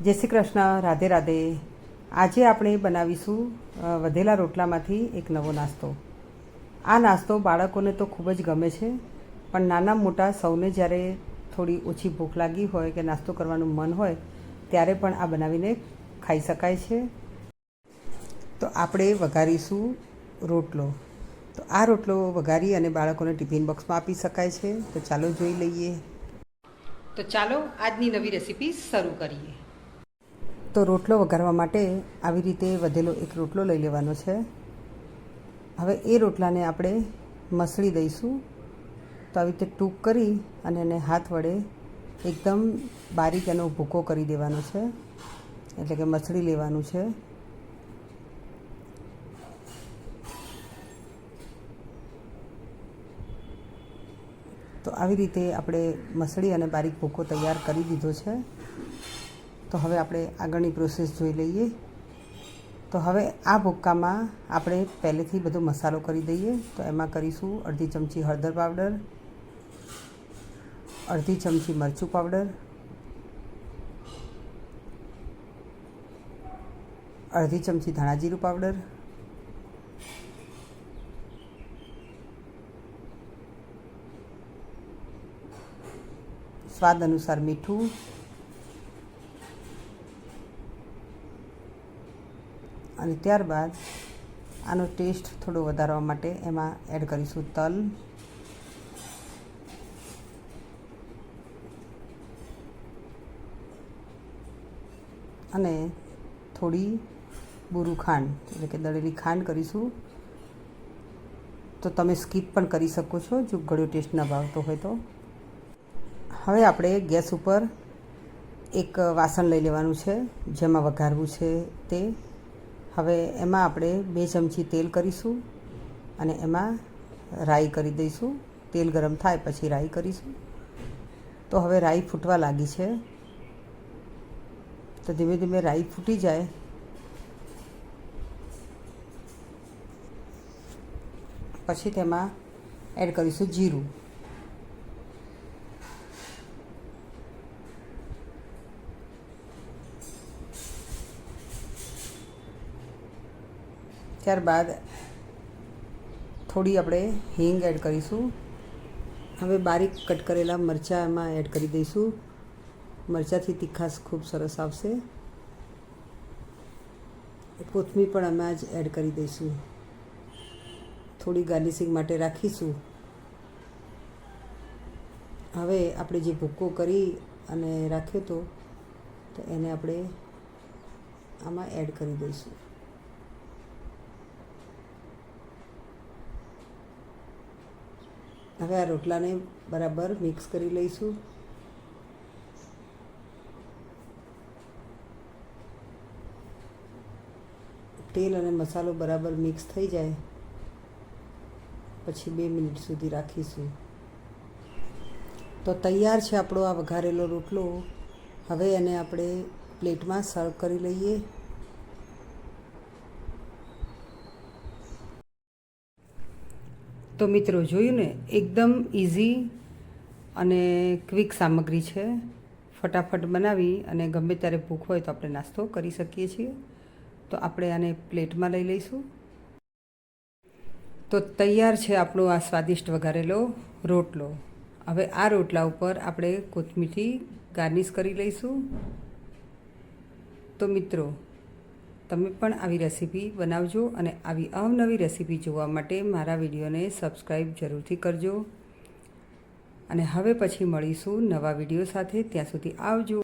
જય શ્રી કૃષ્ણ, રાધે રાધે. આજે આપણે બનાવીશું વધેલા રોટલામાંથી એક નવો નાસ્તો. આ નાસ્તો બાળકોને તો ખૂબ જ ગમે છે, પણ નાના મોટા સૌને જ્યારે થોડી ઓછી ભૂખ લાગી હોય કે નાસ્તો કરવાનું મન હોય ત્યારે પણ આ બનાવીને ખાઈ શકાય છે. તો આપણે વઘારીશું રોટલો. તો આ રોટલો વઘારી અને બાળકોને ટિફિન બોક્સમાં આપી શકાય છે. તો ચાલો જોઈ લઈએ. તો ચાલો આજની નવી રેસીપી શરૂ કરીએ. તો રોટલો વઘારવા માટે આવી રીતે વધેલો એક રોટલો લઈ લેવાનો છે. હવે એ રોટલાને આપણે મસળી દઈશું. તો આવી રીતે ટૂંક કરી અને એને હાથ વડે એકદમ બારીક એનો ભૂકો કરી દેવાનો છે, એટલે કે મસળી લેવાનું છે. તો આવી રીતે આપણે મસળી અને બારીક ભૂકો તૈયાર કરી દીધો છે. તો હવે આપણે આગળની પ્રોસેસ જોઈ લઈએ. તો હવે આ ભૂક્કામાં આપણે પહેલેથી બધો મસાલો કરી દઈએ. તો એમાં કરીશું અડધી ચમચી હળદર પાવડર, અડધી ચમચી મરચું પાવડર, અડધી ચમચી ધાણા જીરું પાવડર, સ્વાદ અનુસાર મીઠું, અને ત્યારબાદ આનો ટેસ્ટ થોડો વધારવા માટે એમાં એડ કરીશું તલ, અને થોડી બુરું ખાંડ, એટલે કે દળેલી ખાંડ કરીશું. તો તમે સ્કીપ પણ કરી શકો છો જો ગળ્યો ટેસ્ટ ન ભાવતો હોય તો. હવે આપણે ગેસ ઉપર એક વાસણ લઈ લેવાનું છે જેમાં વઘારવું છે તે. હવે એમાં આપણે 2 ચમચી તેલ કરીશું અને એમાં રાઈ કરી દઈશું. તેલ ગરમ થાય પછી રાઈ કરીશું. તો હવે રાઈ ફૂટવા લાગી છે. તો ધીમે ધીમે રાઈ ફૂટી જાય પછી તેમાં એડ કરીશું જીરું. ત્યારબાદ થોડી આપણે હિંગ એડ કરીશું. હવે બારીક કટ કરેલા મરચાં એમાં એડ કરી દઈશું. મરચાંથી તીખાશ ખૂબ સરસ આવશે. કોથમીર પણ એમાં જ એડ કરી દઈશું. થોડી ગાર્નિશિંગ માટે રાખીશું. હવે આપણે જે ભૂક્કો કરી અને રાખ્યો તો એને આપણે આમાં એડ કરી દઈશું. હવે આ રોટલાને બરાબર મિક્સ કરી લઈશું. તેલ અને મસાલો બરાબર મિક્સ થઈ જાય પછી 2 મિનિટ સુધી રાખીશું. તો તૈયાર છે આપણો આ વઘારેલો રોટલો. હવે એને આપણે પ્લેટમાં સર્વ કરી લઈએ. તો મિત્રો જોયું ને, એકદમ ઇઝી અને ક્વિક સામગ્રી છે. ફટાફટ બનાવી અને ગમે ત્યારે ભૂખ હોય તો આપણે નાસ્તો કરી શકીએ છીએ. તો આપણે આને પ્લેટમાં લઈ લઈશું. તો તૈયાર છે આપણો આ સ્વાદિષ્ટ વઘારેલો રોટલો. હવે આ રોટલા ઉપર આપણે કોથમીરથી ગાર્નિશ કરી લઈશું. તો મિત્રો તમે પણ આવી રેસીપી બનાવજો અને આવી અવનવી રેસીપી જોવા માટે મારા વિડીયોને સબસ્ક્રાઈબ જરૂરથી કરજો. અને હવે પછી મળીશું નવા વિડીયો સાથે. ત્યાં સુધી આવજો.